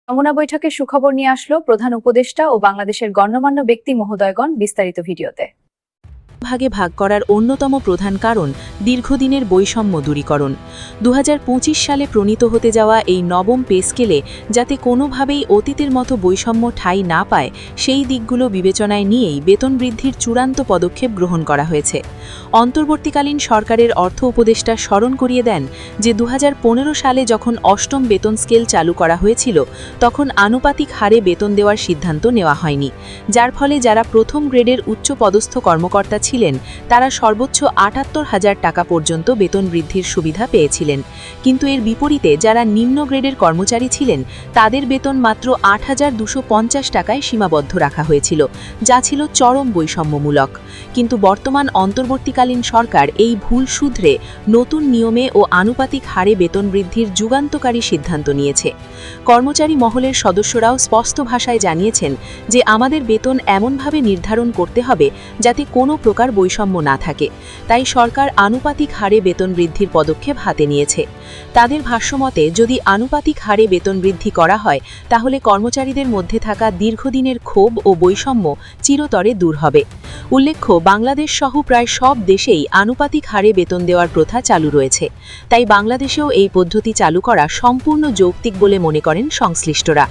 যমুনা বৈঠকে সুখবর নিয়ে আসলো প্রধান উপদেষ্টা ও বাংলাদেশের গণ্যমান্য ব্যক্তি মহোদয়গণ। বিস্তারিত ভিডিওতে। ভাগে ভাগ করার অন্যতম প্রধান কারণ দীর্ঘদিনের বৈষম্য দূরীকরণ। 2025 সালে প্রণীত হতে যাওয়া এই নবম পে স্কেলে যাতে কোনোভাবেই অতীতের মতো বৈষম্য ঠাঁই না পায় সেই দিকগুলো বিবেচনায় নিয়েই বেতন বৃদ্ধির চূড়ান্ত পদক্ষেপ গ্রহণ করা হয়েছে। অন্তর্বর্তীকালীন সরকারের অর্থ উপদেষ্টা স্মরণ করিয়ে দেন যে 2015 সালে যখন অষ্টম বেতন স্কেল চালু করা হয়েছিল তখন আনুপাতিক হারে বেতন দেওয়ার সিদ্ধান্ত নেওয়া হয়নি, যার ফলে যারা প্রথম গ্রেডের উচ্চ পদস্থ কর্মকর্তা ছিলেন তারা সর্বোচ্চ ৭৮,০০০ টাকা পর্যন্ত বেতন বৃদ্ধির সুবিধা পেয়েছিলেন। কিন্তু এর বিপরীতে যারা নিম্ন গ্রেডের কর্মচারী ছিলেন তাদের বেতন মাত্র ৮,২৫০ টাকায় সীমাবদ্ধ রাখা হয়েছিল, যা ছিল চরম বৈষম্যমূলক। কিন্তু বর্তমান অন্তর্বর্তীকালীন সরকার এই ভুল শুধরে নতুন নিয়মে ও আনুপাতিক হারে বেতন বৃদ্ধির যুগান্তকারী সিদ্ধান্ত নিয়েছে। কর্মচারী মহলের সদস্যরাও স্পষ্ট ভাষায় জানিয়েছেন যে আমাদের বেতন এমনভাবে নির্ধারণ করতে হবে যাতে কোনো প্রকার বৈষম্য না থাকে, তাই সরকার আনুপাতিক হারে বেতন বৃদ্ধির পদক্ষেপ হাতে নিয়েছে। তাদের ভাষ্যমতে যদি আনুপাতিক হারে বেতন বৃদ্ধি করা হয় তাহলে কর্মচারীদের মধ্যে থাকা দীর্ঘদিনের ক্ষোভ ও বৈষম্য চিরতরে দূর হবে। উল্লেখ্য, বাংলাদেশ সহ প্রায় সব দেশেই আনুপাতিক হারে বেতন দেওয়ার প্রথা চালু রয়েছে, তাই বাংলাদেশেও এই পদ্ধতি চালু করা সম্পূর্ণ যৌক্তিক বলে মনে করেন সংশ্লিষ্টরা।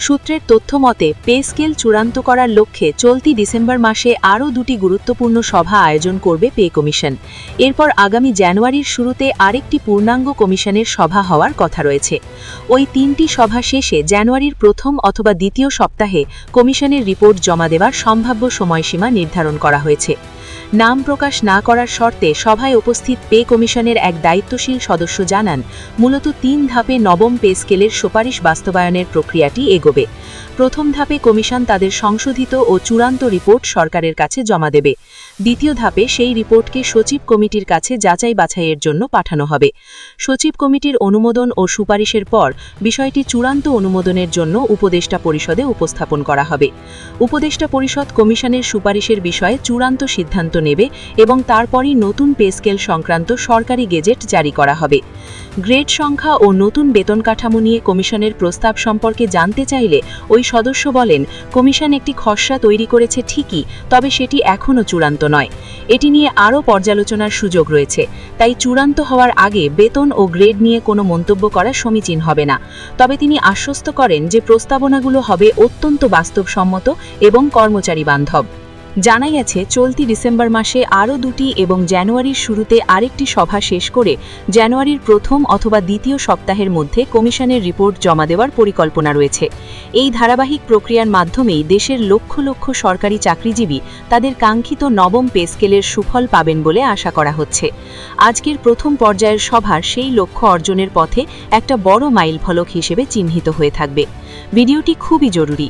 সূত্রের তথ্য মতে পে স্কেল চূড়ান্ত করার লক্ষ্যে চলতি ডিসেম্বর মাসে আরও দুটি গুরুত্বপূর্ণ সভা আয়োজন করবে পে কমিশন। এরপর আগামী জানুয়ারির শুরুতে আরেকটি পূর্ণাঙ্গ কমিশনের সভা হওয়ার কথা রয়েছে। ওই তিনটি সভা শেষে জানুয়ারির প্রথম অথবা দ্বিতীয় সপ্তাহে কমিশনের রিপোর্ট জমা দেওয়ার সম্ভাব্য সময়সীমা নির্ধারণ করা হয়েছে। নাম প্রকাশ না করার শর্তে সভায় উপস্থিত পে কমিশনের এক দায়িত্বশীল সদস্য জানান, মূলত ৩ ধাপে নবম পে স্কেলের সুপারিশ বাস্তবায়নের প্রক্রিয়াটি এগোবে। প্রথম ধাপে কমিশন তাদের সংশোধিত ও চূড়ান্ত রিপোর্ট সরকারের কাছে জমা দেবে। দ্বিতীয় ধাপে সেই রিপোর্টকে সচিব কমিটির কাছে যাচাই বাছাইয়ের জন্য পাঠানো হবে। সচিব কমিটির অনুমোদন ও সুপারিশের পর বিষয়টি চূড়ান্ত অনুমোদনের জন্য উপদেষ্টা পরিষদে উপস্থাপন করা হবে। উপদেষ্টা পরিষদ কমিশনের সুপারিশের বিষয়ে চূড়ান্ত সিদ্ধান্ত নেবে এবং তারপরই নতুন পে স্কেল সংক্রান্ত সরকারি গেজেট জারি করা হবে। গ্রেড সংখ্যা ও নতুন বেতন কাঠামো নিয়ে কমিশনের প্রস্তাব সম্পর্কে জানতে চাইলে ওই সদস্য বলেন, কমিশন একটি খসড়া তৈরি করেছে ঠিকই, তবে সেটি এখনও চূড়ান্ত নয়। এটি নিয়ে আরও পর্যালোচনার সুযোগ রয়েছে, তাই চূড়ান্ত হওয়ার আগে বেতন ও গ্রেড নিয়ে কোনো মন্তব্য করা সমীচীন হবে না। তবে তিনি আশ্বস্ত করেন যে প্রস্তাবনাগুলো হবে অত্যন্ত বাস্তবসম্মত এবং কর্মচারী বান্ধব। জানা গেছে, চলতি ডিসেম্বর মাসে আরও দুটি এবং জানুয়ারির শুরুতে আরেকটি সভা শেষ করে জানুয়ারির প্রথম অথবা দ্বিতীয় সপ্তাহের মধ্যে কমিশনের রিপোর্ট জমা দেওয়ার পরিকল্পনা রয়েছে। এই ধারাবাহিক প্রক্রিয়ার মাধ্যমেই দেশের লক্ষ লক্ষ সরকারি চাকরিজীবী তাদের কাঙ্ক্ষিত নবম পে স্কেলের সুফল পাবেন বলে আশা করা হচ্ছে। আজকের প্রথম পর্যায়ের সভার সেই লক্ষ্য অর্জনের পথে একটা বড় মাইলফলক হিসেবে চিহ্নিত হয়ে থাকবে। ভিডিওটি খুবই জরুরি।